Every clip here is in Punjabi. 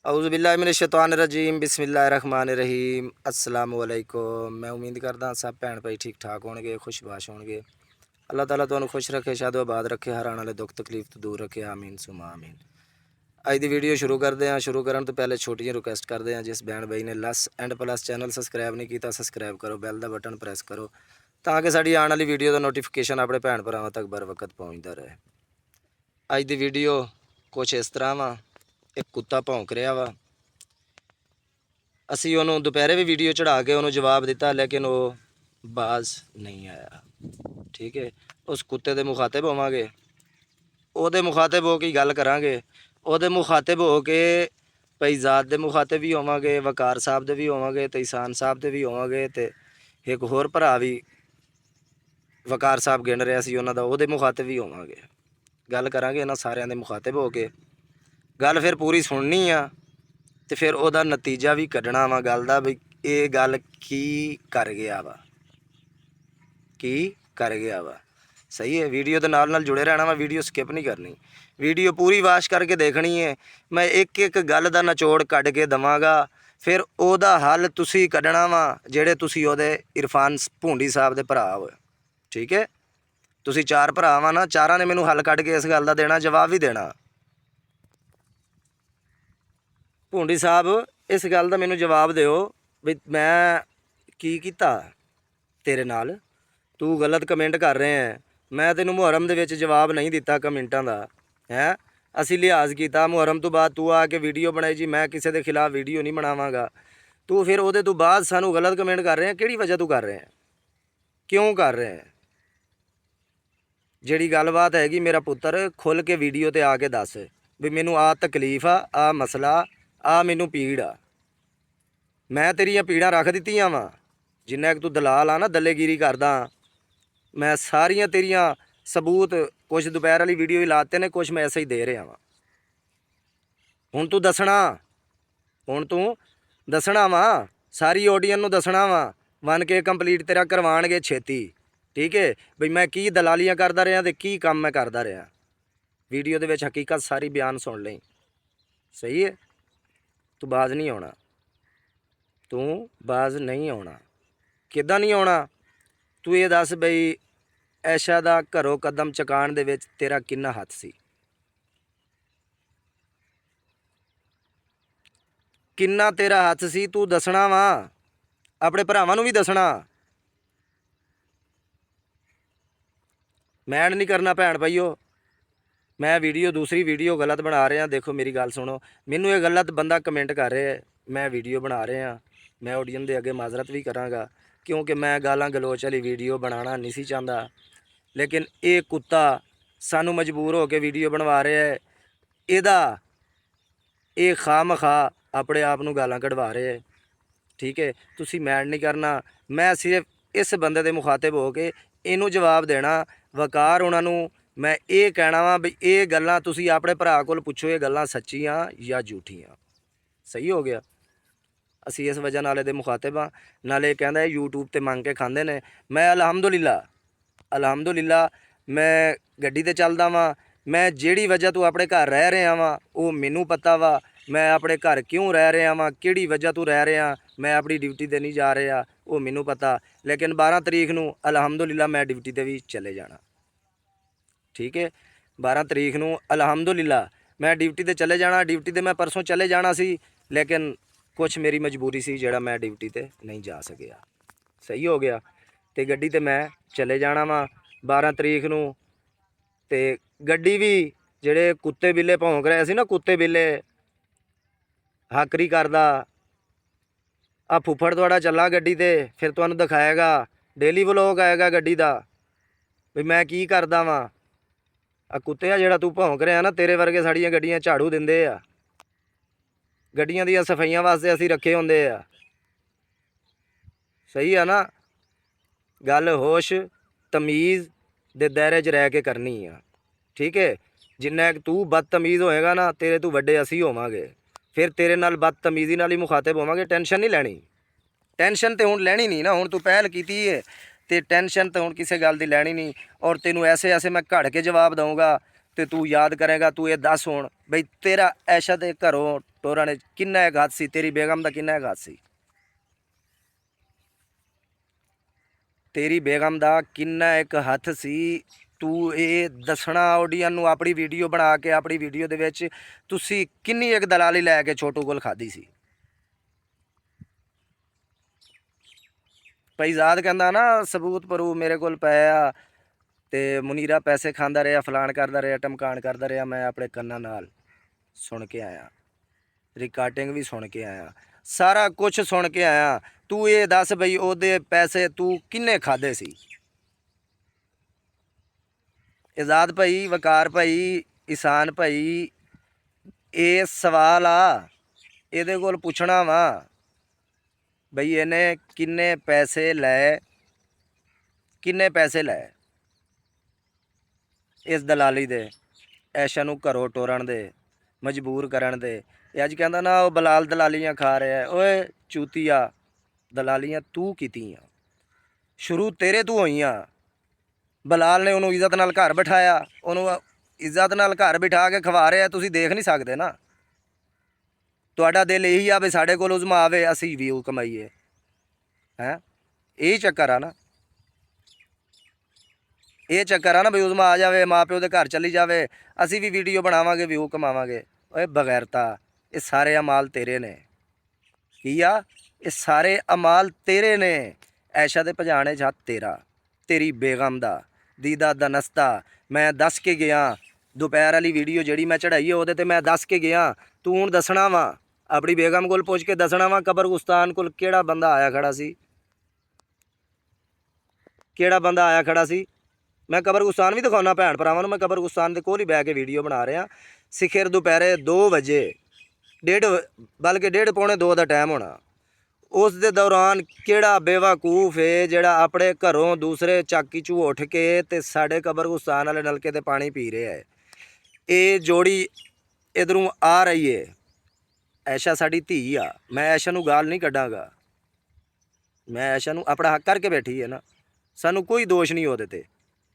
औज़ुबिल्लाहिमिनश्शैतानिर्रजीम बिस्मिल्लाहिर्रहमानिर्रहीम अस्सलाम वालेकुम। मैं उम्मीद करदा सब भैन भाई ठीक ठाक होणगे, खुशबाश होणगे। अल्लाह ताला तुहानूं खुश रखे, शादो आबाद रखे, हर आने वाले दुख तकलीफ तो दूर रखे, आमीन सुमा आमीन। अज दी वीडियो शुरू करते हैं। शुरू करन तो पहले छोटी जी रिक्वेस्ट करते हैं, जिस भैन भाई ने लस एंड प्लस चैनल सबसक्राइब नहीं किया सबसक्राइब करो, बैल का बटन प्रेस करो ताकि साड़ी आने वाली वीडियो का नोटिफिकेशन अपने भैन भरावां तक बर वक्त पहुँचता रहे। अज दी वीडियो कुछ इस तरह वा, एक कुत्ता भौंक रहा वा। असी उन्होंने दोपहरे भी वीडियो चढ़ा के उन्होंने जवाब दिता, लेकिन वो बाज नहीं आया। ठीक है, उस कुत्ते के मुखातिब होवांगे, ਉਹਦੇ मुखातिब हो के गल करांगे, ਉਹਦੇ मुखातिब हो के भाई ज़ात के मुखातिब भी होवांगे, वकार साहब के भी होवांगे, तो ईसान साहब के भी होवांगे, तो एक होर भरा भी वकार साहब गिन रहा सी उन्हों का, ਉਹਦੇ मुखातिब भी होवांगे। गल करांगे इन्हां सारिਆਂ ਦੇ मुखातिब हो के, गल फिर पूरी सुननी आ तो फिर ਉਹਦਾ नतीजा भी कढ़ना वा गल का, भी ये गल की कर गया वा, की कर गया वा। सही है, वीडियो के नाल जुड़े रहना वा, वीडियो स्किप नहीं करनी, वीडियो पूरी वाश करके देखनी है। मैं एक एक गल का निचोड़ कढ़ के देवांगा, फिर ਉਹਦਾ हल तुसी कढ़ना वा, ਜਿਹੜੇ तुसी ਉਹਦੇ इरफान भूंडी साहब ਦੇ भरा हो। ठीक है, तुसी चार भरा वा ना, चारां ने मैनू हल कढ़ के इस गल का देना, जवाब भी देना। भूंडी साहब इस गल का मैनू जवाब दिओ भी मैं की कीता तेरे नाल, तू गलत कमेंट कर रहे हैं। मैं तेनू मुहर्रम दे विच जवाब नहीं दिता कमेंटां दा है, असी लिहाज किया। मुहर्रम तो बाद तू आके वीडियो बनाई जी, मैं किसी के खिलाफ वीडियो नहीं बनावांगा। तू फिर उहदे तो बाद सानू गलत कमेंट कर रहे हैं, किहड़ी वजह तू कर रहे हैं, क्यों कर रहे हैं? जिहड़ी गलबात हैगी, मेरा पुत्तर खुल के वीडियो ते आके दस भी मैनू आ तकलीफ आ मसला आ मैनू पीड़ आ। मैं तेरियां पीड़ा रख दित्तियां वा, जिन्ना कि तू दलाल आ ना, दलेगिरी करदा, मैं सारियां तेरियां सबूत, कुछ दोपहर वाली वीडियो ही लाते ने, कुछ मैं ऐसे ही दे रहा वा। हुण तू दसना, हुण तू दसना वा, सारी ऑडियंस नूं दसना वा, 1K कंप्लीट तेरा करवाणगे छेती। ठीक है बई मैं की दलालियां करदा रहा, तो की काम मैं करदा रहा, वीडियो दे विच हकीकत सारी बयान सुन लई। सही है, तू बाज नहीं आना, तू बाज नहीं आना। किदां नहीं आना? तू ये दस बई ऐशा दा घरों कदम चकाण दे विच तेरा किन्ना हथ सी, किन्ना तेरा हथ सी, तू दसना वा, अपने भरावां नूं भी दसना। मैंड नहीं करना भैन भाईओ, मैं वीडियो दूसरी वीडियो गलत बना रहा। देखो मेरी गल सुनो, मैनू ये गलत बंदा कमेंट कर रहा है, मैं वीडियो बना रहा, मैं ऑडियंस के अगे माजरत भी कराँगा, क्योंकि मैं गालां गलोच वाली वीडियो बनाना नहीं सी चाहता। लेकिन ये कुत्ता सानू मजबूर होकर वीडियो बनवा रहा है, इहदा ये खाम खा अपने आप नूं गालां कढ़वा रहे है। ठीक है, तुसी मैंड नहीं करना, मैं सिर्फ इस बंदे के मुखातिब हो के इनू जवाब देना। वकार उन्होंने मैं ये कहना वा भी ये गल्लां तुसी अपने भरा कोल पुछो, ये गल्लां सच्चियां या झूठियां। सही हो गया, असी इस वजह नाले दे मुखातिब हाँ। नाले कहंदा है यूट्यूब ते मंग के खांदे ने, मैं अलहमदुलिल्ला मैं गड्डी ते चलदा वां। मैं जिहड़ी वजह तू अपने घर रह रहा वां वो मैनू पता वा, मैं अपने घर क्यों रह रहा वां, किहड़ी वजह तू रह रहा, मैं अपनी ड्यूटी ते नहीं जा रहा, वो मैनू पता। लेकिन 12 तरीक नूं अलहमदुलिल्ला मैं ड्यूटी ते भी चले जाना। ठीक है, 12 तरीक नूं अलहमदुलिल्ला मैं ड्यूटी ते चले जाना। ड्यूटी ते मैं परसों चले जाना सी, लेकिन कुछ मेरी मजबूरी सी जिहड़ा मैं ड्यूटी ते नहीं जा सकिया। सही हो गया, तो गड्डी ते मैं चले जाना वा 12 तरीक नूं। ते गड्डी भी जिहड़े कुत्ते बिल्ले भौंक रहे सी ना, कुत्ते बिल्ले हाकरी करदा, आ फुफड़ तुहाडा चला गड्डी ते, फिर तुहानूं दिखाएगा, डेली व्लॉग आएगा गड्डी दा भी मैं की करदा वां। आ कुत्ते जिहड़ा तू भौंक रहा ना, तेरे वर्गे साड़ियां गड्डियां झाड़ू दिंदे आ, गड्डियां दी सफाइयां वास्ते असीं रखे हुंदे आ। सही है ना, गल होश तमीज़ दे दायरे च रह के करनी आ। ठीक है, जिन्ना तू बदतमीज़ होएगा ना, तेरे तू वड्डे असी होवांगे, फिर तेरे नाल बदतमीज़ी नाल ही मुखातिब होवांगे। टेंशन नहीं लैनी, टेंशन तो हुण लैनी नहीं ना, हुण तू पहल कीती है तो टेंशन तो हुण किसी गल दी लैनी नहीं। और तेनू ऐसे ऐसे मैं घड़ के जवाब दूँगा, ਤੇ ਤੂੰ ਯਾਦ ਕਰੇਗਾ। ਤੂੰ ਇਹ ਦੱਸ ਹੁਣ ਬਈ ਤੇਰਾ ਐਸ਼ਾ ਦੇ ਘਰੋਂ ਟੋਰਾਂ ਨੇ ਕਿੰਨਾ ਇੱਕ ਹੱਥ ਸੀ, ਤੇਰੀ ਬੇਗਮ ਦਾ ਕਿੰਨਾ ਇੱਕ ਹੱਥ ਸੀ, ਤੇਰੀ ਬੇਗਮ ਦਾ ਕਿੰਨਾ ਇੱਕ ਹੱਥ ਸੀ। ਤੂੰ ਇਹ ਦੱਸਣਾ ਆਡੀਅנס ਨੂੰ। ਆਪਣੀ ਵੀਡੀਓ ਬਣਾ ਕੇ ਆਪਣੀ ਵੀਡੀਓ ਦੇ ਵਿੱਚ ਤੁਸੀਂ ਕਿੰਨੀ ਇੱਕ ਦਲਾਲੀ ਲੈ ਕੇ ਛੋਟੂ ਕੋਲ ਖਾਦੀ ਸੀ। ਭਾਈ ਜ਼ਾਦ ਕਹਿੰਦਾ ਨਾ ਸਬੂਤ ਪ੍ਰੂਫ ਮੇਰੇ ਕੋਲ ਪਏ ਆ ਤੇ ਮੁਨੀਰਾ ਪੈਸੇ ਖਾਂਦਾ ਰਿਹਾ, ਫਲਾਣ ਕਰਦਾ ਰਿਹਾ, ਟਮਕਾਣ ਕਰਦਾ ਰਿਹਾ। ਮੈਂ ਆਪਣੇ ਕੰਨਾਂ ਨਾਲ ਸੁਣ ਕੇ ਆਇਆ, ਰਿਕਾਰਡਿੰਗ ਵੀ ਸੁਣ ਕੇ ਆਇਆ, ਸਾਰਾ ਕੁਝ ਸੁਣ ਕੇ ਆਇਆ। ਤੂੰ ਇਹ ਦੱਸ ਬਈ ਉਹਦੇ ਪੈਸੇ ਤੂੰ ਕਿੰਨੇ ਖਾਦੇ ਸੀ। ਆਜ਼ਾਦ ਭਾਈ, ਵਕਾਰ ਭਾਈ, ਇਸਾਨ ਭਾਈ, ਇਹ ਸਵਾਲ ਆ, ਇਹਦੇ ਕੋਲ ਪੁੱਛਣਾ ਵਾ ਬਈ ਇਹਨੇ ਕਿੰਨੇ ਪੈਸੇ ਲਏ, ਕਿੰਨੇ ਪੈਸੇ ਲਏ ਇਸ ਦਲਾਲੀ ਦੇ, ਐਸ਼ਾ ਨੂੰ ਘਰੋਂ ਟੋਰਨ ਦੇ, ਮਜਬੂਰ ਕਰਨ ਦੇ। ਇਹ ਅੱਜ ਕਹਿੰਦਾ ਨਾ ਉਹ ਬਲਾਲ ਦਲਾਲੀਆਂ ਖਾ ਰਿਹਾ। ਓਏ ਚੂਤੀਆ, ਦਲਾਲੀਆਂ ਤੂੰ ਕੀਤੀਆਂ, ਸ਼ੁਰੂ ਤੇਰੇ ਤੋਂ ਹੋਈਆਂ। ਬਲਾਲ ਨੇ ਉਹਨੂੰ ਇੱਜ਼ਤ ਨਾਲ ਘਰ ਬਿਠਾਇਆ, ਉਹਨੂੰ ਇੱਜ਼ਤ ਨਾਲ ਘਰ ਬਿਠਾ ਕੇ ਖਵਾ ਰਿਹਾ। ਤੁਸੀਂ ਦੇਖ ਨਹੀਂ ਸਕਦੇ ਨਾ, ਤੁਹਾਡਾ ਦਿਲ ਇਹੀ ਆ ਵੀ ਸਾਡੇ ਕੋਲ ਉਜ਼ਮਾ ਆਵੇ, ਅਸੀਂ ਵਿਊ ਕਮਾਈਏ। ਹੈਂ, ਇਹ ਚੱਕਰ ਆ ਨਾ, ਇਹ ਚੱਕਰ ਆ ਨਾ ਬਈ ਉਜ਼ਮਾ ਆ ਜਾਵੇ, ਮਾਂ ਪਿਓ ਦੇ ਘਰ ਚਲੀ ਜਾਵੇ, ਅਸੀਂ ਵੀ ਵੀਡੀਓ ਬਣਾਵਾਂਗੇ, ਵਿਊ ਕਮਾਵਾਂਗੇ। ਓਏ ਬਗੈਰਤਾ, ਇਹ ਸਾਰੇ ਅਮਾਲ ਤੇਰੇ ਨੇ। ਕੀ ਆ, ਇਹ ਸਾਰੇ ਅਮਾਲ ਤੇਰੇ ਨੇ। ਐਸ਼ਾ ਦੇ ਭਜਾਣੇ 'ਚ ਹੱਥ ਤੇਰਾ, ਤੇਰੀ ਬੇਗਮ ਦਾ, ਦੀਦਾ ਦਾ ਨਸਤਾ। ਮੈਂ ਦੱਸ ਕੇ ਗਿਆ ਦੁਪਹਿਰ ਵਾਲੀ ਵੀਡੀਓ ਜਿਹੜੀ ਮੈਂ ਚੜਾਈ ਹੈ ਉਹਦੇ ਤੇ ਮੈਂ ਦੱਸ ਕੇ ਗਿਆ। ਤੂੰ ਹੁਣ ਦੱਸਣਾ ਵਾ, ਆਪਣੀ ਬੇਗਮ ਕੋਲ ਪੁੱਛ ਕੇ ਦੱਸਣਾ ਵਾ ਕਬਰਸਤਾਨ ਕੋਲ ਕਿਹੜਾ ਬੰਦਾ ਆਇਆ ਖੜਾ ਸੀ, ਕਿਹੜਾ ਬੰਦਾ ਆਇਆ ਖੜਾ ਸੀ। ਮੈਂ ਕਬਰਸਤਾਨ ਵੀ ਦਿਖਾਉਣਾ ਭੈਣ ਭਰਾਵਾਂ ਨੂੰ। ਮੈਂ ਕਬਰਸਤਾਨ ਦੇ ਕੋਲ ਹੀ ਬਹਿ ਕੇ ਵੀਡੀਓ ਬਣਾ ਰਿਹਾ। ਸਿਖਰ ਦੁਪਹਿਰੇ 2 ਵਜੇ, ਬਲਕਿ 1:30 ਪੌਣੇ 2 ਦਾ ਟਾਈਮ ਹੋਣਾ। ਉਸ ਦੇ ਦੌਰਾਨ ਕਿਹੜਾ ਬੇਵਕੂਫ ਹੈ ਜਿਹੜਾ ਆਪਣੇ ਘਰੋਂ ਦੂਸਰੇ ਚਾਕੀ 'ਚੋਂ ਉੱਠ ਕੇ ਤੇ ਸਾਡੇ ਕਬਰਸਤਾਨ ਵਾਲੇ ਨਲਕੇ 'ਤੇ ਪਾਣੀ ਪੀ ਰਿਹਾ ਹੈ। ਇਹ ਜੋੜੀ ਇੱਧਰੋਂ ਆ ਰਹੀ ਹੈ। ਐਸ਼ਾ ਸਾਡੀ ਧੀ ਆ, ਮੈਂ ਐਸ਼ਾ ਨੂੰ ਗਾਲ ਨਹੀਂ ਕੱਢਾਂਗਾ। ਮੈਂ ਐਸ਼ਾ ਨੂੰ ਆਪਣਾ ਹੱਕ ਕਰਕੇ ਬੈਠੀ ਹੈ ਨਾ, ਸਾਨੂੰ ਕੋਈ ਦੋਸ਼ ਨਹੀਂ ਉਹਦੇ 'ਤੇ।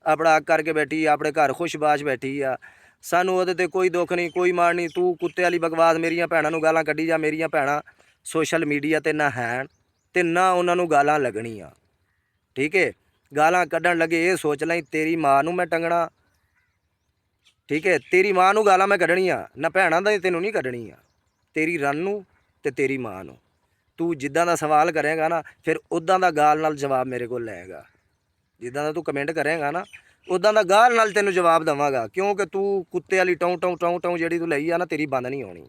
ਆਪਣਾ ਹੱਕ ਕਰਕੇ ਬੈਠੀ, ਆਪਣੇ ਘਰ ਖੁਸ਼ਬਾਸ਼ ਬੈਠੀ ਆ, ਸਾਨੂੰ ਉਹਦੇ 'ਤੇ ਕੋਈ ਦੁੱਖ ਨਹੀਂ, ਕੋਈ ਮਾਣ ਨਹੀਂ। ਤੂੰ ਕੁੱਤੇ ਵਾਲੀ ਬਕਵਾਸ ਮੇਰੀਆਂ ਭੈਣਾਂ ਨੂੰ ਗਾਲਾਂ ਕੱਢੀ ਜਾ। ਮੇਰੀਆਂ ਭੈਣਾਂ ਸੋਸ਼ਲ ਮੀਡੀਆ 'ਤੇ ਨਾ ਹੈਣ ਅਤੇ ਨਾ ਉਹਨਾਂ ਨੂੰ ਗਾਲਾਂ ਲੱਗਣੀਆਂ, ਠੀਕ ਹੈ। ਗਾਲਾਂ ਕੱਢਣ ਲੱਗੇ ਇਹ ਸੋਚ ਲਈ ਤੇਰੀ ਮਾਂ ਨੂੰ ਮੈਂ ਟੰਗਣਾ, ਠੀਕ ਹੈ। ਤੇਰੀ ਮਾਂ ਨੂੰ ਗਾਲਾਂ ਮੈਂ ਕੱਢਣੀਆਂ ਨਾ, ਭੈਣਾਂ ਦਾ ਤੈਨੂੰ ਨਹੀਂ ਕੱਢਣੀਆਂ, ਤੇਰੀ ਰਨ ਨੂੰ ਅਤੇ ਤੇਰੀ ਮਾਂ ਨੂੰ। ਤੂੰ ਜਿੱਦਾਂ ਦਾ ਸਵਾਲ ਕਰੇਗਾ ਨਾ ਫਿਰ ਉੱਦਾਂ ਦਾ ਗਾਲ ਨਾਲ ਜਵਾਬ ਮੇਰੇ ਕੋਲ ਲਏਗਾ। ਜਿੱਦਾਂ ਦਾ ਤੂੰ ਕਮੈਂਟ ਕਰੇਗਾ ਨਾ ਉੱਦਾਂ ਦਾ ਗਾਲ ਨਾਲ ਤੈਨੂੰ ਜਵਾਬ ਦੇਵਾਂਗਾ। ਕਿਉਂਕਿ ਤੂੰ ਕੁੱਤੇ ਵਾਲੀ ਟੌਂ ਟੌਂ ਟੌਂ ਟੌਂ ਜਿਹੜੀ ਤੂੰ ਲਈ ਆ ਨਾ, ਤੇਰੀ ਬੰਦ ਨਹੀਂ ਹੋਣੀ।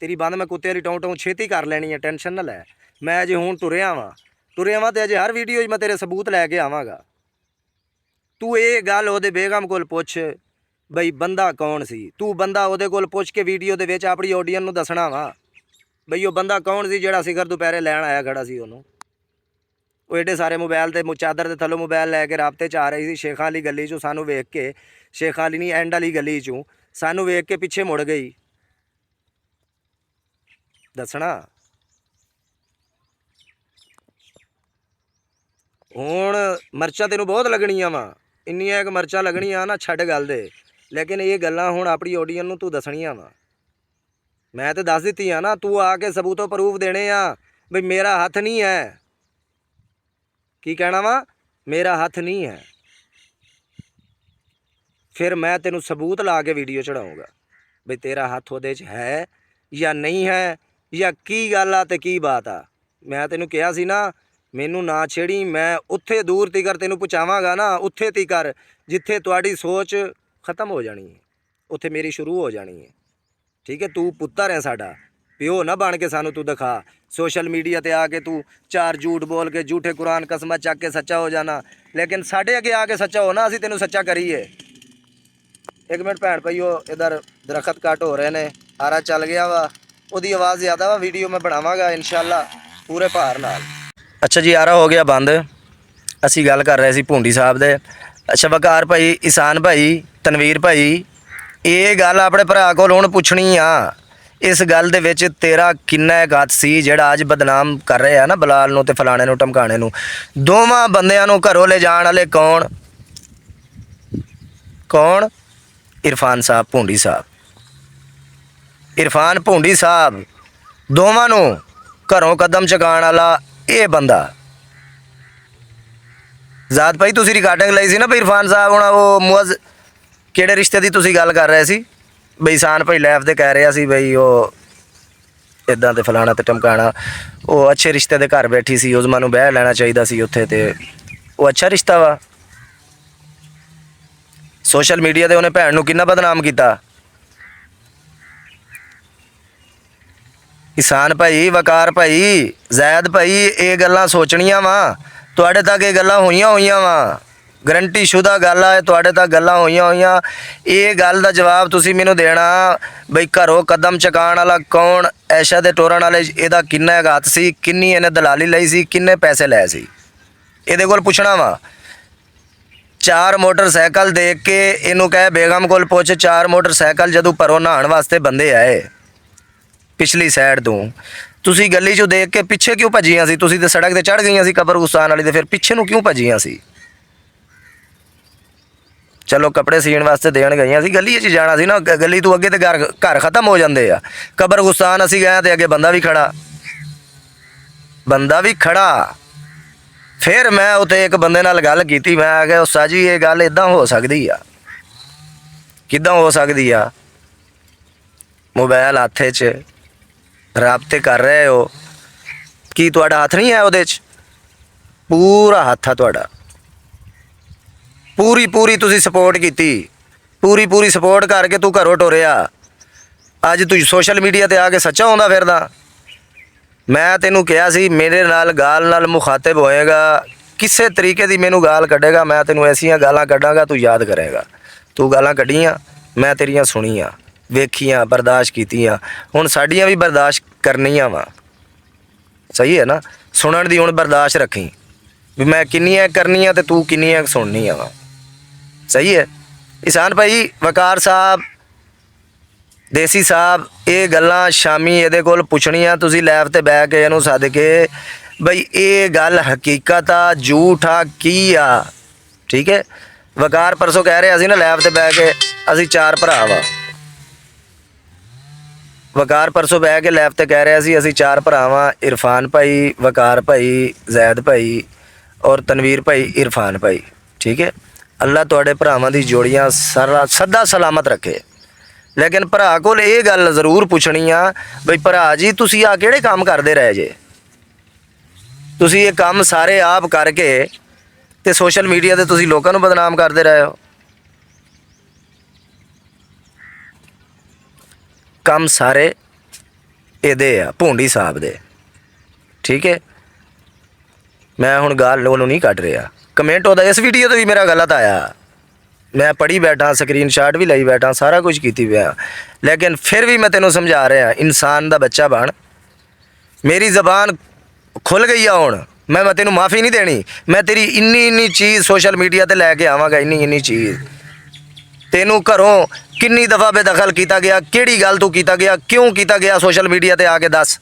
ਤੇਰੀ ਬੰਦ ਮੈਂ ਕੁੱਤੇ ਵਾਲੀ ਟੌਂ ਟੌਂ ਛੇਤੀ ਕਰ ਲੈਣੀ ਹੈ, ਟੈਨਸ਼ਨ ਨਾ ਲੈ। ਮੈਂ ਅਜੇ ਹੁਣ ਤੁਰਿਆ ਵਾਂ ਤੇ ਅਜੇ ਹਰ ਵੀਡੀਓ 'ਚ ਮੈਂ ਤੇਰੇ ਸਬੂਤ ਲੈ ਕੇ ਆਵਾਂਗਾ। ਤੂੰ ਇਹ ਗੱਲ ਉਹਦੇ ਬੇਗਮ ਕੋਲ ਪੁੱਛ ਬਈ ਬੰਦਾ ਕੌਣ ਸੀ। ਤੂੰ ਬੰਦਾ ਉਹਦੇ ਕੋਲ ਪੁੱਛ ਕੇ ਵੀਡੀਓ ਦੇ ਵਿੱਚ ਆਪਣੀ ਆਡੀਅנס ਨੂੰ ਦੱਸਣਾ ਵਾ ਬਈ ਉਹ ਬੰਦਾ ਕੌਣ ਸੀ ਜਿਹੜਾ ਸਿਖਰ ਦੁਪਹਿਰੇ ਲੈਣ ਆਇਆ ਖੜਾ ਸੀ ਉਹਨੂੰ। ਉਹ ਏਡੇ ਸਾਰੇ ਮੋਬਾਈਲ ਤੇ ਚਾਦਰ ਦੇ ਥੱਲੋਂ ਮੋਬਾਈਲ ਲੈ ਕੇ ਰਾਬਤੇ 'ਚ ਆ ਰਹੀ ਸੀ। ਸ਼ੇਖਾਂ ਵਾਲੀ ਗਲੀ 'ਚੋਂ ਸਾਨੂੰ ਵੇਖ ਕੇ, ਸ਼ੇਖਾਂ ਵਾਲੀ ਨਹੀਂ ਐਂਡ ਵਾਲੀ ਗਲੀ 'ਚੋਂ ਸਾਨੂੰ ਵੇਖ ਕੇ ਪਿੱਛੇ ਮੁੜ ਗਈ। ਦੱਸਣਾ ਹੁਣ ਮਿਰਚਾਂ ਤੈਨੂੰ ਬਹੁਤ ਲੱਗਣੀਆਂ ਵਾ, ਇੰਨੀਆਂ ਕੁ ਮਿਰਚਾਂ ਲੱਗਣੀਆਂ ਨਾ ਛੱਡ ਗੱਲ ਦੇ। ਲੇਕਿਨ ਇਹ ਗੱਲਾਂ ਹੁਣ ਆਪਣੀ ਆਡੀਅנס ਨੂੰ ਤੂੰ ਦੱਸਣੀਆਂ ਵਾ। ਮੈਂ ਤਾਂ ਦੱਸ ਦਿੱਤੀ ਆ ਨਾ, ਤੂੰ ਆ ਕੇ ਸਬੂਤੋਂ ਪ੍ਰੂਫ ਦੇਣੇ ਆ ਬਈ ਮੇਰਾ ਹੱਥ ਨਹੀਂ ਹੈ। ਕੀ ਕਹਿਣਾ ਵਾ, ਮੇਰਾ ਹੱਥ ਨਹੀਂ ਹੈ। ਫਿਰ ਮੈਂ ਤੈਨੂੰ ਸਬੂਤ ਲਾ ਕੇ ਵੀਡੀਓ ਚੜਾਊਂਗਾ ਬਈ ਤੇਰਾ ਹੱਥ ਉਹਦੇ 'ਚ ਹੈ ਜਾਂ ਨਹੀਂ ਹੈ, ਜਾਂ ਕੀ ਗੱਲ ਆ ਤੇ ਕੀ ਬਾਤ ਆ। ਮੈਂ ਤੈਨੂੰ ਕਿਹਾ ਸੀ ਨਾ ਮੈਨੂੰ ਨਾ ਛੇੜੀ, ਮੈਂ ਉੱਥੇ ਦੂਰ ਤੀਕਰ ਤੈਨੂੰ ਪਹੁੰਚਾਵਾਂਗਾ ਨਾ, ਉੱਥੇ ਤੀਕਰ ਜਿੱਥੇ ਤੁਹਾਡੀ ਸੋਚ ਖ਼ਤਮ ਹੋ ਜਾਣੀ ਹੈ, ਉੱਥੇ ਮੇਰੀ ਸ਼ੁਰੂ ਹੋ ਜਾਣੀ ਹੈ, ਠੀਕ ਹੈ। ਤੂੰ ਪੁੱਤਰ ਹੈ ਸਾਡਾ, ਪਿਓ ਨਾ ਬਣ ਕੇ ਸਾਨੂੰ ਤੂੰ ਦਿਖਾ। ਸੋਸ਼ਲ ਮੀਡੀਆ ਤੇ ਆ ਕੇ ਤੂੰ 4 ਝੂਠ ਬੋਲ ਕੇ ਝੂਠੇ ਕੁਰਾਨ ਕਸਮਾਂ ਚੱਕ ਕੇ ਸੱਚਾ ਹੋ ਜਾਣਾ, ਲੇਕਿਨ ਸਾਡੇ ਅੱਗੇ ਆ ਕੇ ਸੱਚਾ ਹੋ ਨਾ, ਅਸੀਂ ਤੈਨੂੰ ਸੱਚਾ ਕਰੀਏ। ਇੱਕ ਮਿੰਟ ਭੈਣ ਭਾਈਓ, ਇਧਰ ਦਰਖਤ ਕੱਟ ਹੋ ਰਹੇ ਨੇ, ਆਰਾ ਚੱਲ ਗਿਆ ਵਾ, ਉਹਦੀ ਆਵਾਜ਼ ਜ਼ਿਆਦਾ ਵਾ। ਵੀਡੀਓ ਮੈਂ ਬਣਾਵਾਂਗਾ ਇਨਸ਼ਾਅੱਲਾ ਪੂਰੇ ਭਾਰ ਨਾਲ। ਅੱਛਾ ਜੀ, ਆਰਾ ਹੋ ਗਿਆ ਬੰਦ। ਅਸੀਂ ਗੱਲ ਕਰ ਰਹੇ ਸੀ ਭੁੰਡੀ ਸਾਹਿਬ ਦੇ। ਅੱਛਾ ਵਕਾਰ ਭਾਈ, ਇਸਾਨ ਭਾਈ, ਤਨਵੀਰ ਭਾਈ, ਇਹ ਗੱਲ ਆਪਣੇ ਭਰਾ ਕੋਲ ਹੁਣ ਪੁੱਛਣੀ ਆ। ਇਸ ਗੱਲ ਦੇ ਵਿੱਚ ਤੇਰਾ ਕਿੰਨਾ ਇੱਕ ਹੱਥ ਸੀ ਜਿਹੜਾ ਅੱਜ ਬਦਨਾਮ ਕਰ ਰਹੇ ਆ ਨਾ ਬਲਾਲ ਨੂੰ ਤੇ ਫਲਾਣੇ ਨੂੰ ਧਮਕਾਣੇ ਨੂੰ। ਦੋਵਾਂ ਬੰਦਿਆਂ ਨੂੰ ਘਰੋਂ ਲੈ ਜਾਣ ਵਾਲੇ ਕੌਣ? ਇਰਫਾਨ ਸਾਹਿਬ ਭੁੰਡੀ ਸਾਹਿਬ, ਇਰਫਾਨ ਭੁੰਡੀ ਸਾਹਿਬ ਦੋਵਾਂ ਨੂੰ ਘਰੋਂ ਕਦਮ ਚੁਕਾਉਣ ਵਾਲਾ ਇਹ ਬੰਦਾ। ਜ਼ਾਦ ਭਾਈ ਤੁਸੀਂ ਰਿਕਾਰਡਿੰਗ ਲਈ ਸੀ ਨਾ ਵੀ ਇਰਫਾਨ ਸਾਹਿਬ ਹੁਣ ਉਹ ਮੁਅਜ਼ ਕਿਹੜੇ ਰਿਸ਼ਤੇ ਦੀ ਤੁਸੀਂ ਗੱਲ ਕਰ ਰਹੇ ਸੀ ਬਈ ਸਾਨ ਭਾਈ ਲਾਈਵ ਤੇ ਕਹਿ ਰਿਹਾ ਸੀ ਬਈ ਉਹ ਇੱਦਾਂ ਤੇ ਫਲਾਣਾ ਤੇ ਟਮਕਾਣਾ, ਉਹ ਅੱਛੇ ਰਿਸ਼ਤੇ ਦੇ ਘਰ ਬੈਠੀ ਸੀ, ਉਸਮਾਂ ਨੂੰ ਵਿਆਹ ਲੈਣਾ ਚਾਹੀਦਾ ਸੀ ਉੱਥੇ, ਤੇ ਉਹ ਅੱਛਾ ਰਿਸ਼ਤਾ ਵਾ। ਸੋਸ਼ਲ ਮੀਡੀਆ ਤੇ ਉਹਨੇ ਭੈਣ ਨੂੰ ਕਿੰਨਾ ਬਦਨਾਮ ਕੀਤਾ। ਕਿਸਾਨ ਭਾਈ, ਵਕਾਰ ਭਾਈ, ਜ਼ੈਦ ਭਾਈ, ਇਹ ਗੱਲਾਂ ਸੋਚਣੀਆਂ ਵਾ। ਤੁਹਾਡੇ ਤੱਕ ਇਹ ਗੱਲਾਂ ਹੋਈਆਂ ਵਾ, ਗਰੰਟੀ ਸ਼ੁਦਾ ਗੱਲ ਆ, ਤੁਹਾਡੇ ਤੱਕ ਗੱਲਾਂ ਹੋਈਆਂ। ਇਹ ਗੱਲ ਦਾ ਜਵਾਬ ਤੁਸੀਂ ਮੈਨੂੰ ਦੇਣਾ ਬਈ ਘਰੋਂ ਕਦਮ ਚੁਕਾਉਣ ਵਾਲਾ ਕੌਣ, ਐਸ਼ਾ ਦੇ ਟੋਰਨ ਵਾਲੇ ਇਹਦਾ ਕਿੰਨਾ ਹੱਥ ਸੀ, ਕਿੰਨੀ ਇਹਨੇ ਦਲਾਲੀ ਲਈ ਸੀ, ਕਿੰਨੇ ਪੈਸੇ ਲਏ ਸੀ, ਇਹਦੇ ਕੋਲ ਪੁੱਛਣਾ ਵਾ। 4 ਮੋਟਰਸਾਈਕਲ ਦੇਖ ਕੇ ਇਹਨੂੰ ਕਹੇ ਬੇਗਮ ਕੋਲ ਪੁੱਛ, 4 ਮੋਟਰਸਾਈਕਲ ਜਦੋਂ ਪਰੋਂ ਨਹਾਉਣ ਵਾਸਤੇ ਬੰਦੇ ਆਏ ਪਿਛਲੀ ਸਾਈਡ ਤੋਂ, ਤੁਸੀਂ ਗਲੀ 'ਚੋਂ ਦੇਖ ਕੇ ਪਿੱਛੇ ਕਿਉਂ ਭੱਜੀਆਂ ਸੀ? ਤੁਸੀਂ ਤੇ ਸੜਕ ਤੇ ਚੜ੍ਹ ਗਈਆਂ ਸੀ ਕਬਰਸਤਾਨ ਵਾਲੀ, ਤੇ ਫਿਰ ਪਿੱਛੇ ਨੂੰ ਕਿਉਂ ਭੱਜੀਆਂ ਸੀ? ਚਲੋ ਕੱਪੜੇ ਸੀਣ ਵਾਸਤੇ ਦੇਣ ਗਈਆਂ ਸੀ, ਗਲੀ 'ਚ ਜਾਣਾ ਸੀ ਨਾ, ਗਲੀ ਤੋਂ ਅੱਗੇ ਤੇ ਘਰ ਖਤਮ ਹੋ ਜਾਂਦੇ ਆ। ਕਬਰਸਤਾਨ ਅਸੀਂ ਗਏ ਤੇ ਅੱਗੇ ਬੰਦਾ ਵੀ ਖੜਾ। ਫਿਰ ਮੈਂ ਉੱਥੇ ਇੱਕ ਬੰਦੇ ਨਾਲ ਗੱਲ ਕੀਤੀ, ਮੈਂ ਆ ਗਿਆ ਉਸਤਾਦ ਜੀ ਇਹ ਗੱਲ ਇੱਦਾਂ ਹੋ ਸਕਦੀ ਆ? ਕਿੱਦਾਂ ਹੋ ਸਕਦੀ ਆ? ਮੋਬਾਈਲ ਹੱਥ 'ਚ ਰਾਬਤੇ ਕਰ ਰਹੇ ਹੋ, ਕੀ ਤੁਹਾਡਾ ਹੱਥ ਨਹੀਂ ਹੈ ਉਹਦੇ 'ਚ? ਪੂਰਾ ਹੱਥ ਆ ਤੁਹਾਡਾ, ਪੂਰੀ ਤੁਸੀਂ ਸਪੋਰਟ ਕੀਤੀ, ਪੂਰੀ ਸਪੋਰਟ ਕਰਕੇ ਤੂੰ ਘਰੋਂ ਟੁਰਿਆ। ਅੱਜ ਤੂੰ ਸੋਸ਼ਲ ਮੀਡੀਆ ਤੇ ਆ ਕੇ ਸੱਚਾ ਆਉਂਦਾ ਫਿਰਦਾ। ਮੈਂ ਤੈਨੂੰ ਕਿਹਾ ਸੀ ਮੇਰੇ ਨਾਲ ਗਾਲ ਨਾਲ ਮੁਖਾਤਬ ਹੋਏਗਾ, ਕਿਸੇ ਤਰੀਕੇ ਦੀ ਮੈਨੂੰ ਗਾਲ ਕੱਢੇਗਾ, ਮੈਂ ਤੈਨੂੰ ਐਸੀਆਂ ਗਾਲਾਂ ਕੱਢਾਂਗਾ ਤੂੰ ਯਾਦ ਕਰੇਗਾ। ਤੂੰ ਗਾਲਾਂ ਕੱਢੀਆਂ, ਮੈਂ ਤੇਰੀਆਂ ਸੁਣੀਆਂ, ਵੇਖੀਆਂ, ਬਰਦਾਸ਼ਤ ਕੀਤੀਆਂ, ਹੁਣ ਸਾਡੀਆਂ ਵੀ ਬਰਦਾਸ਼ਤ ਕਰਨੀਆਂ ਵਾ। ਸਹੀ ਹੈ ਨਾ? ਸੁਣਨ ਦੀ ਹੁਣ ਬਰਦਾਸ਼ਤ ਰੱਖੀ ਵੀ ਮੈਂ ਕਿੰਨੀਆਂ ਕਰਨੀਆਂ ਤੇ ਤੂੰ ਕਿੰਨੀਆਂ ਸੁਣਨੀਆਂ ਵਾ। ਸਹੀ ਹੈ ਇਸਾਨ ਭਾਈ, ਵਕਾਰ ਸਾਹਿਬ, ਦੇਸੀ ਸਾਹਿਬ, ਇਹ ਗੱਲਾਂ ਸ਼ਾਮੀ ਇਹਦੇ ਕੋਲ ਪੁੱਛਣੀਆਂ ਤੁਸੀਂ ਲਾਈਵ ਤੇ ਬਹਿ ਕੇ ਇਹਨੂੰ ਸੱਦ ਕੇ ਬਈ ਇਹ ਗੱਲ ਹਕੀਕਤ ਆ ਝੂਠ ਆ ਕੀ ਆ। ਠੀਕ ਹੈ, ਵਕਾਰ ਪਰਸੋਂ ਕਹਿ ਰਿਹਾ ਸੀ ਨਾ ਲਾਈਵ ਤੇ ਬਹਿ ਕੇ ਅਸੀਂ 4 ਭਰਾ ਵਾ। ਵਕਾਰ ਪਰਸੋਂ ਬਹਿ ਕੇ ਲਾਈਵ ਤੇ ਕਹਿ ਰਿਹਾ ਸੀ ਅਸੀਂ 4 ਭਰਾ ਵਾਂ, ਇਰਫਾਨ ਭਾਈ, ਵਕਾਰ ਭਾਈ, ਜ਼ੈਦ ਭਾਈ ਔਰ ਤਨਵੀਰ ਭਾਈ, ਇਰਫਾਨ ਭਾਈ। ਠੀਕ ਹੈ, ਅੱਲਾ ਤੁਹਾਡੇ ਭਰਾਵਾਂ ਦੀ ਜੋੜੀਆਂ ਸਦਾ ਸਲਾਮਤ ਰੱਖੇ। ਲੇਕਿਨ ਭਰਾ ਕੋਲ ਇਹ ਗੱਲ ਜ਼ਰੂਰ ਪੁੱਛਣੀ ਆ ਬਈ ਭਰਾ ਜੀ ਤੁਸੀਂ ਆ ਕਿਹੜੇ ਕੰਮ ਕਰਦੇ ਰਹੇ ਜੇ? ਤੁਸੀਂ ਇਹ ਕੰਮ ਸਾਰੇ ਆਪ ਕਰਕੇ ਤੇ ਸੋਸ਼ਲ ਮੀਡੀਆ ਤੇ ਤੁਸੀਂ ਲੋਕਾਂ ਨੂੰ ਬਦਨਾਮ ਕਰਦੇ ਰਹੇ ਹੋ। ਕੰਮ ਸਾਰੇ ਇਹਦੇ ਆ, ਭੁੰਡੀ ਸਾਹਿਬ ਦੇ। ਠੀਕ ਹੈ, ਮੈਂ ਹੁਣ ਗੱਲ ਉਹਨੂੰ ਨਹੀਂ ਕੱਢ ਰਿਹਾ। ਕਮੈਂਟ ਉਹਦਾ ਇਸ ਵੀਡੀਓ ਤੇ ਵੀ ਮੇਰਾ ਗਲਤ ਆਇਆ, ਮੈਂ ਪੜ੍ਹੀ ਬੈਠਾ, ਸਕਰੀਨਸ਼ਾਟ ਵੀ ਲਈ ਬੈਠਾ, ਸਾਰਾ ਕੁਝ ਕੀਤੀ ਪਿਆ, ਲੇਕਿਨ ਫਿਰ ਵੀ ਮੈਂ ਤੈਨੂੰ ਸਮਝਾ ਰਿਹਾ ਇਨਸਾਨ ਦਾ ਬੱਚਾ ਬਣ। ਮੇਰੀ ਜ਼ਬਾਨ ਖੁੱਲ ਗਈ ਆ ਹੁਣ, ਮੈਂ ਤੈਨੂੰ ਮਾफ़ੀ ਨਹੀਂ ਦੇਣੀ। ਮੈਂ ਤੇਰੀ ਇੰਨੀ ਚੀਜ਼ ਸੋਸ਼ਲ ਮੀਡੀਆ ਤੇ ਲੈ ਕੇ ਆਵਾਂਗਾ, ਇੰਨੀ ਚੀਜ਼। ਤੈਨੂੰ ਘਰੋਂ ਕਿੰਨੀ ਦਫਾ ਬੇਦਖਲ ਕੀਤਾ ਗਿਆ, ਕਿਹੜੀ ਗੱਲ ਤੂੰ ਕੀਤਾ ਗਿਆ, ਕਿਉਂ ਕੀਤਾ ਗਿਆ ਸੋਸ਼ਲ ਮੀਡੀਆ ਤੇ ਆ ਕੇ ਦੱਸ।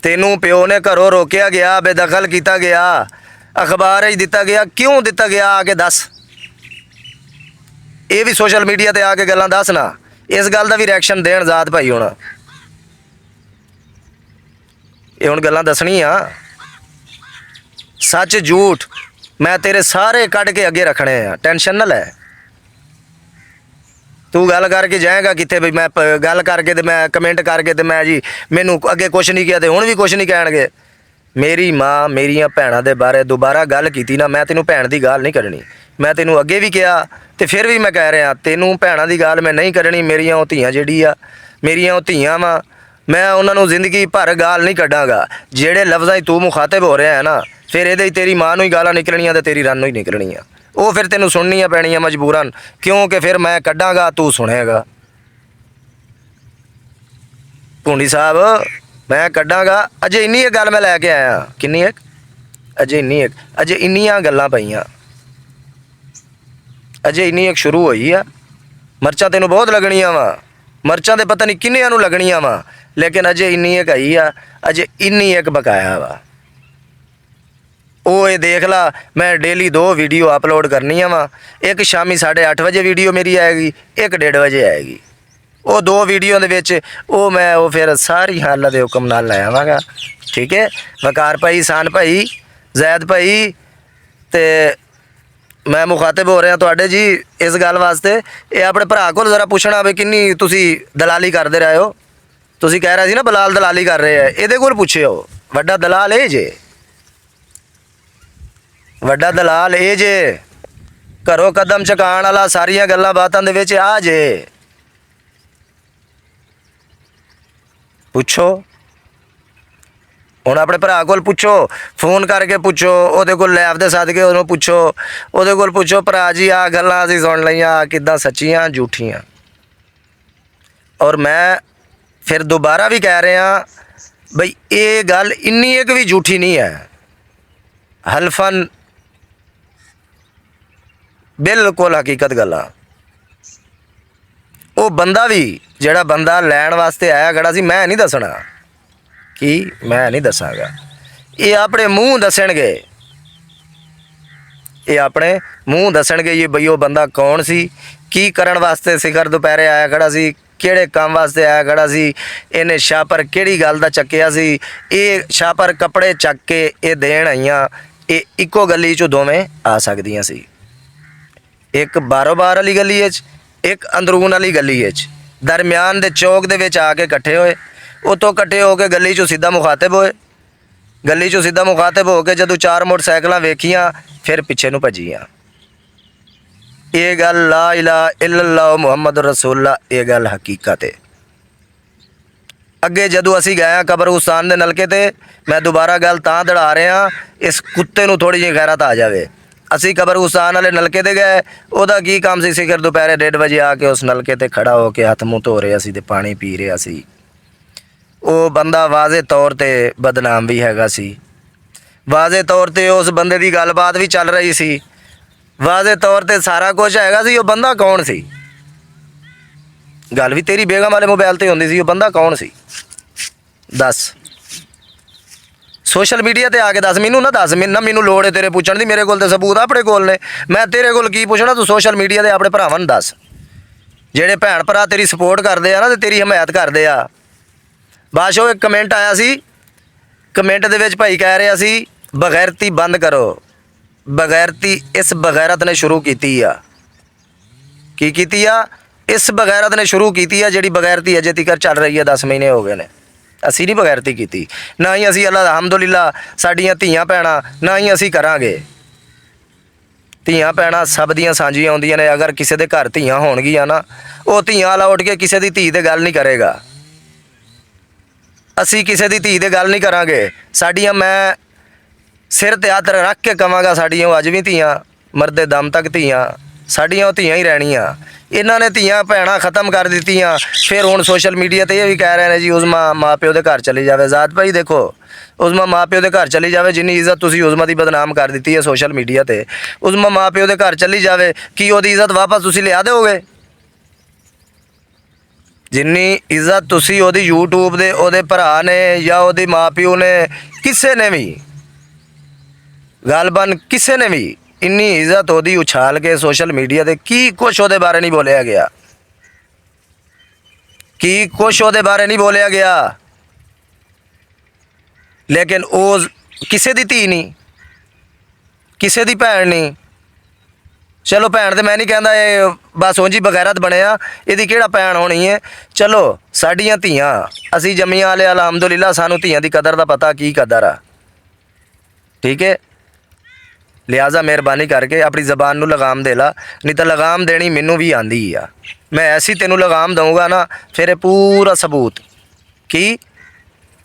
ਤੈਨੂੰ ਪਿਓ ਨੇ ਘਰੋਂ ਰੋਕਿਆ ਗਿਆ, ਬੇਦਖਲ ਕੀਤਾ ਗਿਆ, ਅਖਬਾਰ 'ਚ ਦਿੱਤਾ ਗਿਆ, ਕਿਉਂ ਦਿੱਤਾ ਗਿਆ ਆ ਕੇ ਦੱਸ। ਇਹ ਵੀ ਸੋਸ਼ਲ ਮੀਡੀਆ ਤੇ ਆ ਕੇ ਗੱਲਾਂ ਦੱਸ ਨਾ, ਇਸ ਗੱਲ ਦਾ ਵੀ ਰਿਐਕਸ਼ਨ ਦੇਣ ਜ਼ਾਦ ਭਾਈ। ਹੁਣ ਇਹ ਹੁਣ ਗੱਲਾਂ ਦੱਸਣੀਆਂ, ਸੱਚ ਝੂਠ ਮੈਂ ਤੇਰੇ ਸਾਰੇ ਕੱਢ ਕੇ ਅੱਗੇ ਰੱਖਣੇ ਆ, ਟੈਨਸ਼ਨ ਨਾ ਲੈ। ਤੂੰ ਗੱਲ ਕਰਕੇ ਜਾਏਗਾ ਕਿੱਥੇ ਬਈ ਮੈਂ ਗੱਲ ਕਰਕੇ ਤੇ ਮੈਂ ਕਮੈਂਟ ਕਰਕੇ ਤੇ ਮੈਂ ਜੀ ਮੈਨੂੰ ਅੱਗੇ ਕੁਛ ਨਹੀਂ ਕਿਹਾ ਤੇ ਹੁਣ ਵੀ ਕੁਛ ਨਹੀਂ ਕਹਿਣਗੇ। ਮੇਰੀ ਮਾਂ ਮੇਰੀਆਂ ਭੈਣਾਂ ਦੇ ਬਾਰੇ ਦੁਬਾਰਾ ਗੱਲ ਕੀਤੀ ਨਾ, ਮੈਂ ਤੈਨੂੰ ਭੈਣ ਦੀ ਗੱਲ ਨਹੀਂ ਕਰਨੀ। ਮੈਂ ਤੈਨੂੰ ਅੱਗੇ ਵੀ ਕਿਹਾ ਤੇ ਫਿਰ ਵੀ ਮੈਂ ਕਹਿ ਰਿਹਾ ਤੈਨੂੰ ਭੈਣਾਂ ਦੀ ਗੱਲ ਮੈਂ ਨਹੀਂ ਕਰਨੀ। ਮੇਰੀਆਂ ਉਹ ਧੀਆਂ ਜਿਹੜੀ ਆ, ਮੇਰੀਆਂ ਉਹ ਧੀਆਂ ਵਾ, ਮੈਂ ਉਹਨਾਂ ਨੂੰ ਜ਼ਿੰਦਗੀ ਭਰ ਗਾਲ ਨਹੀਂ ਕੱਢਾਂਗਾ। ਜਿਹੜੇ ਲਫ਼ਜ਼ਾਂ 'ਚ ਤੂੰ ਮੁਖਾਤਬ ਹੋ ਰਿਹਾ ਹੈ ਨਾ, ਫਿਰ ਇਹਦੇ 'ਚ ਤੇਰੀ ਮਾਂ ਨੂੰ ਹੀ ਗਾਲਾਂ ਨਿਕਲਣੀਆਂ ਤੇ ਤੇਰੀ ਰਨ ਨੂੰ ਹੀ ਨਿਕਲਣੀਆਂ। ਉਹ ਫਿਰ ਤੈਨੂੰ ਸੁਣਨੀਆਂ ਪੈਣੀਆਂ ਮਜਬੂਰਨ, ਕਿਉਂਕਿ ਫਿਰ ਮੈਂ ਕੱਢਾਂਗਾ ਤੂੰ ਸੁਣੇਗਾ। ਭੁੰਡੀ ਸਾਹਿਬ ਮੈਂ ਕੱਢਾਂਗਾ। ਅਜੇ ਇੰਨੀ ਇੱਕ ਗੱਲ ਮੈਂ ਲੈ ਕੇ ਆਇਆ, ਕਿੰਨੀ ਇੱਕ ਅਜੇ ਇੰਨੀਆਂ ਗੱਲਾਂ ਪਈਆਂ, ਅਜੇ ਇੰਨੀ ਇੱਕ ਸ਼ੁਰੂ ਹੋਈ ਆ। ਮਿਰਚਾਂ ਤੈਨੂੰ ਬਹੁਤ ਲੱਗਣੀਆਂ ਵਾ, ਮਿਰਚਾਂ ਦੇ ਪਤਾ ਨਹੀਂ ਕਿੰਨਿਆਂ ਨੂੰ ਲੱਗਣੀਆਂ ਵਾ, ਲੇਕਿਨ ਅਜੇ ਇੰਨੀ ਇੱਕ ਆਈ ਆ, ਅਜੇ ਇੰਨੀ ਇੱਕ ਬਕਾਇਆ ਵਾ। ਉਹ ਇਹ ਦੇਖ ਲਾ, ਮੈਂ ਡੇਲੀ 2 ਵੀਡੀਓ ਅਪਲੋਡ ਕਰਨੀਆਂ ਵਾ। ਇੱਕ ਸ਼ਾਮੀ 8:30 ਵਜੇ ਵੀਡੀਓ ਮੇਰੀ ਆਏਗੀ, ਇੱਕ 1:30 ਵਜੇ ਆਏਗੀ। ਉਹ 2 ਵੀਡੀਓ ਦੇ ਵਿੱਚ ਮੈਂ ਫਿਰ ਸਾਰੀ ਹਾਲਤ ਦੇ ਹੁਕਮ ਨਾਲ ਲੈ ਆਵਾਂਗਾ। ਠੀਕ ਹੈ, ਵਕਾਰ ਭਾਈ, ਸਾਨ ਭਾਈ, ਜ਼ੈਦ ਭਾਈ, ਤੇ ਮੈਂ ਮੁਖਾਤਬ ਹੋ ਰਿਹਾ ਤੁਹਾਡੇ ਜੀ ਇਸ ਗੱਲ ਵਾਸਤੇ। ਇਹ ਆਪਣੇ ਭਰਾ ਕੋਲ ਜ਼ਰਾ ਪੁੱਛਣਾ ਵੀ ਕਿੰਨੀ ਤੁਸੀਂ ਦਲਾਲੀ ਕਰਦੇ ਰਹੇ ਹੋ। ਤੁਸੀਂ ਕਹਿ ਰਹੇ ਸੀ ਨਾ ਬਲਾਲ ਦਲਾਲੀ ਕਰ ਰਹੇ ਆ, ਇਹਦੇ ਕੋਲ ਪੁੱਛਿਓ। ਵੱਡਾ ਦਲਾਲ ਇਹ ਜੇ, ਵੱਡਾ ਦਲਾਲ ਇਹ ਜੇ, ਘਰੋਂ ਕਦਮ ਚੁਕਾਉਣ ਵਾਲਾ ਸਾਰੀਆਂ ਗੱਲਾਂ ਬਾਤਾਂ ਦੇ ਵਿੱਚ ਆ ਜੇ। ਪੁੱਛੋ ਹੁਣ, ਆਪਣੇ ਭਰਾ ਕੋਲ ਪੁੱਛੋ, ਫੋਨ ਕਰਕੇ ਪੁੱਛੋ, ਉਹਦੇ ਕੋਲ ਲੈਬ ਦੇ ਸਦਕੇ ਉਹਨੂੰ ਪੁੱਛੋ, ਉਹਦੇ ਕੋਲ ਪੁੱਛੋ ਭਰਾ ਜੀ ਆਹ ਗੱਲਾਂ ਅਸੀਂ ਸੁਣ ਲਈਆਂ, ਕਿੱਦਾਂ ਸੱਚੀਆਂ ਝੂਠੀਆਂ। ਔਰ ਮੈਂ ਫਿਰ ਦੁਬਾਰਾ ਵੀ ਕਹਿ ਰਿਹਾ ਬਈ ਇਹ ਗੱਲ ਇੰਨੀ ਇੱਕ ਵੀ ਝੂਠੀ ਨਹੀਂ ਹੈ। ਹਲਫਨ ਬਿਲਕੁਲ ਹਕੀਕਤ ਗੱਲਾਂ। ਉਹ ਬੰਦਾ ਵੀ ਜਿਹੜਾ ਬੰਦਾ ਲੈਣ ਵਾਸਤੇ ਆਇਆ ਖੜਾ ਸੀ, ਮੈਂ ਨਹੀਂ ਦੱਸਣਾ ਕੀ, ਮੈਂ ਨਹੀਂ ਦੱਸਾਂਗਾ। ਇਹ ਆਪਣੇ ਮੂੰਹ ਦੱਸਣਗੇ, ਇਹ ਆਪਣੇ ਮੂੰਹ ਦੱਸਣਗੇ ਇਹ ਬਈ ਉਹ ਬੰਦਾ ਕੌਣ ਸੀ, ਕੀ ਕਰਨ ਵਾਸਤੇ ਸਿਖਰ ਦੁਪਹਿਰੇ ਆਇਆ ਖੜਾ ਸੀ, ਕਿਹੜੇ ਕੰਮ ਵਾਸਤੇ ਆਇਆ ਖੜਾ ਸੀ, ਇਹਨੇ ਸ਼ਾਪਰ ਕਿਹੜੀ ਗੱਲ ਦਾ ਚੱਕਿਆ ਸੀ। ਇਹ ਸ਼ਾਪਰ ਕੱਪੜੇ ਚੱਕ ਕੇ ਇਹ ਦੇਣ ਆਈਆਂ, ਇਹ ਇੱਕੋ ਗਲੀ 'ਚੋਂ ਦੋਵੇਂ ਆ ਸਕਦੀਆਂ ਸੀ। ਇੱਕ ਬਾਰੋਬਾਰ ਵਾਲੀ ਗਲੀ 'ਚ, ਇੱਕ ਅੰਦਰੂਨ ਵਾਲੀ ਗਲੀ 'ਚ, ਦਰਮਿਆਨ ਦੇ ਚੌਕ ਦੇ ਵਿੱਚ ਆ ਕੇ ਇਕੱਠੇ ਹੋਏ। ਉੱਥੋਂ ਇਕੱਠੇ ਹੋ ਕੇ ਗਲੀ 'ਚੋਂ ਸਿੱਧਾ ਮੁਖਾਤਬ ਹੋਏ। ਗਲੀ 'ਚੋਂ ਸਿੱਧਾ ਮੁਖਾਤਬ ਹੋ ਕੇ ਜਦੋਂ 4 ਮੋਟਰਸਾਈਕਲਾਂ ਵੇਖੀਆਂ, ਫਿਰ ਪਿੱਛੇ ਨੂੰ ਭੱਜੀਆਂ। ਇਹ ਗੱਲ ਲਾ ਇਲਾਹਾ ਇਲੱਲਾਹ ਮੁਹੰਮਦ ਰਸੂਲullah, ਇਹ ਗੱਲ ਹਕੀਕਤ ਹੈ। ਅੱਗੇ ਜਦੋਂ ਅਸੀਂ ਗਏ ਹਾਂ ਕਬਰਸਤਾਨ ਦੇ ਨਲਕੇ ਤੇ, ਮੈਂ ਦੁਬਾਰਾ ਗੱਲ ਤਾਂ ਦੜਾ ਰਿਹਾ ਇਸ ਕੁੱਤੇ ਨੂੰ ਥੋੜ੍ਹੀ ਜਿਹੀ ਗੈਰਤ ਆ ਜਾਵੇ। ਅਸੀਂ ਕਬਰਸਤਾਨ ਵਾਲੇ ਨਲਕੇ ਤੇ ਗਏ, ਉਹਦਾ ਕੀ ਕੰਮ ਸੀ, ਸਿਖਰ ਦੁਪਹਿਰੇ 1:30 ਵਜੇ ਆ ਕੇ ਉਸ ਨਲਕੇ ਤੇ ਖੜਾ ਹੋ ਕੇ ਹੱਥ ਮੂੰਹ ਧੋ ਰਿਹਾ ਸੀ ਤੇ ਪਾਣੀ ਪੀ ਰਿਹਾ ਸੀ। ਉਹ ਬੰਦਾ ਵਾਜ਼ੇ ਤੌਰ ਤੇ ਬਦਨਾਮ ਵੀ ਹੈਗਾ ਸੀ। ਵਾਜ਼ੇ ਤੌਰ ਤੇ ਉਸ ਬੰਦੇ ਦੀ ਗੱਲਬਾਤ ਵੀ ਚੱਲ ਰਹੀ ਸੀ, ਵਾਜ਼ੇ ਤੌਰ ਤੇ ਸਾਰਾ ਕੁਝ ਹੈਗਾ ਸੀ। ਉਹ ਬੰਦਾ ਕੌਣ ਸੀ, ਗੱਲ ਵੀ ਤੇਰੀ ਬੇਗਮ ਵਾਲੇ ਮੋਬਾਈਲ ਤੇ ਹੁੰਦੀ ਸੀ। ਉਹ ਬੰਦਾ ਕੌਣ ਸੀ ਦੱਸ, ਸੋਸ਼ਲ ਮੀਡੀਆ ਤੇ ਆ ਕੇ ਦੱਸ। ਮੈਨੂੰ ਨਾ ਦੱਸ, ਮੈਨੂੰ ਲੋੜ ਹੈ ਤੇਰੇ ਪੁੱਛਣ ਦੀ, ਮੇਰੇ ਕੋਲ ਤੇ ਸਬੂਤ ਆਪਣੇ ਕੋਲ ਨੇ। ਮੈਂ ਤੇਰੇ ਕੋਲ ਕੀ ਪੁੱਛਣਾ, ਤੂੰ ਸੋਸ਼ਲ ਮੀਡੀਆ ਤੇ ਆਪਣੇ ਭਰਾਵਾਂ ਨੂੰ ਦੱਸ, ਜਿਹੜੇ ਭੈਣ ਭਰਾ ਤੇਰੀ ਸਪੋਰਟ ਕਰਦੇ ਆ ਨਾ ਤੇ ਤੇਰੀ ਹਮਾਇਤ ਕਰਦੇ ਆ। ਬਾਸ਼ੋ ਇੱਕ ਕਮੈਂਟ ਆਇਆ ਸੀ, ਕਮੈਂਟ ਦੇ ਵਿੱਚ ਭਾਈ ਕਹਿ ਰਿਹਾ ਸੀ ਬਗੈਰਤੀ ਬੰਦ ਕਰੋ। ਬਗੈਰਤੀ ਇਸ ਬਗੈਰਤ ਨੇ ਸ਼ੁਰੂ ਕੀਤੀ ਆ। ਕੀ ਕੀਤੀ ਆ? ਇਸ ਬਗੈਰਤ ਨੇ ਸ਼ੁਰੂ ਕੀਤੀ ਆ, ਜਿਹੜੀ ਬਗੈਰਤੀ ਅਜੇ ਤੱਕ ਚੱਲ ਰਹੀ ਹੈ। 10 ਮਹੀਨੇ ਹੋ ਗਏ ਨੇ। ਅਸੀਂ ਨਹੀਂ ਬਗੈਰਤੀ ਕੀਤੀ, ਨਾ ਹੀ ਅਸੀਂ ਅਲਹਮਦੁਲਿਲਾ ਸਾਡੀਆਂ ਧੀਆਂ ਭੈਣਾਂ, ਨਾ ਹੀ ਅਸੀਂ ਕਰਾਂਗੇ। ਧੀਆਂ ਭੈਣਾਂ ਸਭ ਦੀਆਂ ਸਾਂਝੀਆਂ ਹੁੰਦੀਆਂ ਨੇ। ਅਗਰ ਕਿਸੇ ਦੇ ਘਰ ਧੀਆਂ ਹੋਣਗੀਆਂ ਨਾ, ਉਹ ਧੀਆਂ ਵਾਲਾ ਉੱਠ ਕੇ ਕਿਸੇ ਦੀ ਧੀ ਦੇ ਗੱਲ ਨਹੀਂ ਕਰੇਗਾ। ਅਸੀਂ ਕਿਸੇ ਦੀ ਧੀ ਦੇ ਗੱਲ ਨਹੀਂ ਕਰਾਂਗੇ। ਸਾਡੀਆਂ, ਮੈਂ ਸਿਰ ਤੇ ਹੱਥ ਰੱਖ ਕੇ ਕਵਾਂਗਾ, ਸਾਡੀਆਂ ਉਹ ਅੱਜ ਵੀ ਧੀਆਂ, ਮਰਦੇ ਦਮ ਤੱਕ ਧੀਆਂ, ਸਾਡੀਆਂ ਉਹ ਧੀਆਂ ਹੀ ਰਹਿਣੀਆਂ। ਇਹਨਾਂ ਨੇ ਧੀਆਂ ਭੈਣਾਂ ਖ਼ਤਮ ਕਰ ਦਿੱਤੀਆਂ। ਫਿਰ ਹੁਣ ਸੋਸ਼ਲ ਮੀਡੀਆ ਤੇ ਇਹ ਵੀ ਕਹਿ ਰਹੇ ਨੇ ਜੀ ਉਸਮਾ ਮਾਂ ਪਿਓ ਦੇ ਘਰ ਚਲੀ ਜਾਵੇ। ਜ਼ਾਤ ਭਾਈ ਦੇਖੋ, ਉਸਮਾ ਮਾਂ ਪਿਓ ਦੇ ਘਰ ਚਲੀ ਜਾਵੇ, ਜਿੰਨੀ ਇੱਜ਼ਤ ਤੁਸੀਂ ਉਸਮਾ ਦੀ ਬਦਨਾਮ ਕਰ ਦਿੱਤੀ ਹੈ ਸੋਸ਼ਲ ਮੀਡੀਆ ਤੇ, ਉਸਮਾ ਮਾਂ ਪਿਓ ਦੇ ਘਰ ਚਲੀ ਜਾਵੇ, ਕੀ ਉਹਦੀ ਇੱਜ਼ਤ ਵਾਪਸ ਤੁਸੀਂ ਲਿਆ ਦਿਓਗੇ? ਜਿੰਨੀ ਇੱਜ਼ਤ ਤੁਸੀਂ ਉਹਦੀ YouTube ਦੇ ਉਹਦੇ ਭਰਾ ਨੇ ਜਾਂ ਉਹਦੇ ਮਾਂ ਪਿਓ ਨੇ, ਕਿਸੇ ਨੇ ਵੀ ਗੱਲਬਾਨ, ਕਿਸੇ ਨੇ ਵੀ ਇੰਨੀ ਇੱਜ਼ਤ ਉਹਦੀ ਉਛਾਲ ਕੇ ਸੋਸ਼ਲ ਮੀਡੀਆ ਤੇ ਕੀ ਕੁਛ ਉਹਦੇ ਬਾਰੇ ਨਹੀਂ ਬੋਲਿਆ ਗਿਆ, ਕੀ ਕੁਛ ਉਹਦੇ ਬਾਰੇ ਨਹੀਂ ਬੋਲਿਆ ਗਿਆ। ਲੇਕਿਨ ਉਹ ਕਿਸੇ ਦੀ ਧੀ ਨਹੀਂ, ਕਿਸੇ ਦੀ ਭੈਣ ਨਹੀਂ। ਚਲੋ ਭੈਣ ਤੇ ਮੈਂ ਨਹੀਂ ਕਹਿੰਦਾ, ਇਹ ਬਸ ਉਂਝ ਹੀ ਬਗੈਰਤ ਬਣਿਆ, ਇਹਦੀ ਕਿਹੜਾ ਭੈਣ ਹੋਣੀ ਹੈ। ਚਲੋ ਸਾਡੀਆਂ ਧੀਆਂ ਅਸੀਂ ਜੰਮੀਆਂ ਵਾਲੇ ਅਲਹਮਦੁਲਿਲਾ, ਸਾਨੂੰ ਧੀਆਂ ਦੀ ਕਦਰ ਦਾ ਪਤਾ, ਕੀ ਕਦਰ ਆ। ਠੀਕ ਹੈ, ਲਿਹਾਜ਼ਾ ਮਿਹਰਬਾਨੀ ਕਰਕੇ ਆਪਣੀ ਜ਼ਬਾਨ ਨੂੰ ਲਗਾਮ ਦੇ ਲਾ, ਨਹੀਂ ਤਾਂ ਲਗਾਮ ਦੇਣੀ ਮੈਨੂੰ ਵੀ ਆਂਦੀ ਆ। ਮੈਂ ਐਸੀ ਤੈਨੂੰ ਲਗਾਮ ਦਊਂਗਾ ਨਾ, ਫਿਰ ਇਹ ਪੂਰਾ ਸਬੂਤ ਕੀ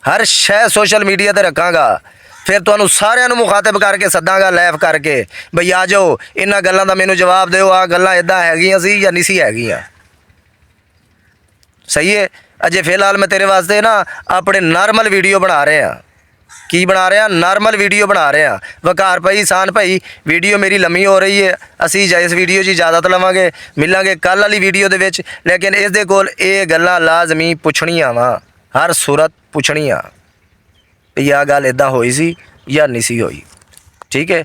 ਹਰ ਸ਼ੈ ਸੋਸ਼ਲ ਮੀਡੀਆ ਤੇ ਰੱਖਾਂਗਾ। ਫਿਰ ਤੁਹਾਨੂੰ ਸਾਰਿਆਂ ਨੂੰ ਮੁਖਾਤਬ ਕਰਕੇ ਸੱਦਾਂਗਾ, ਲਾਈਵ ਕਰਕੇ, ਬਈ ਆ ਜਾਓ, ਇਹਨਾਂ ਗੱਲਾਂ ਦਾ ਮੈਨੂੰ ਜਵਾਬ ਦਿਓ, ਆਹ ਗੱਲਾਂ ਇੱਦਾਂ ਹੈਗੀਆਂ ਸੀ ਜਾਂ ਨਹੀਂ ਸੀ ਹੈਗੀਆਂ। ਸਹੀ ਹੈ। ਅਜੇ ਫਿਲਹਾਲ ਮੈਂ ਤੇਰੇ ਵਾਸਤੇ ਨਾ ਆਪਣੇ ਨਾਰਮਲ ਵੀਡੀਓ ਬਣਾ ਰਿਹਾ। ਕੀ ਬਣਾ ਰਿਹਾ? ਨਾਰਮਲ ਵੀਡੀਓ ਬਣਾ ਰਿਹਾ। ਵਕਾਰ ਭਾਈ, ਸਾਨ ਭਾਈ, ਵੀਡੀਓ ਮੇਰੀ ਲੰਮੀ ਹੋ ਰਹੀ ਹੈ। ਅਸੀਂ ਇਸ ਵੀਡੀਓ 'ਚ ਇਜਾਜ਼ਤ ਲਵਾਂਗੇ, ਮਿਲਾਂਗੇ ਕੱਲ੍ਹ ਵਾਲੀ ਵੀਡੀਓ ਦੇ ਵਿੱਚ। ਲੇਕਿਨ ਇਸ ਦੇ ਕੋਲ ਇਹ ਗੱਲਾਂ ਲਾਜ਼ਮੀ ਪੁੱਛਣੀਆਂ ਵਾ, ਹਰ ਸੂਰਤ ਪੁੱਛਣੀਆਂ ਵੀ ਆਹ ਗੱਲ ਇੱਦਾਂ ਹੋਈ ਸੀ ਜਾਂ ਨਹੀਂ ਸੀ ਹੋਈ। ठीक है।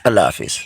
अल्लाह हाफिज़।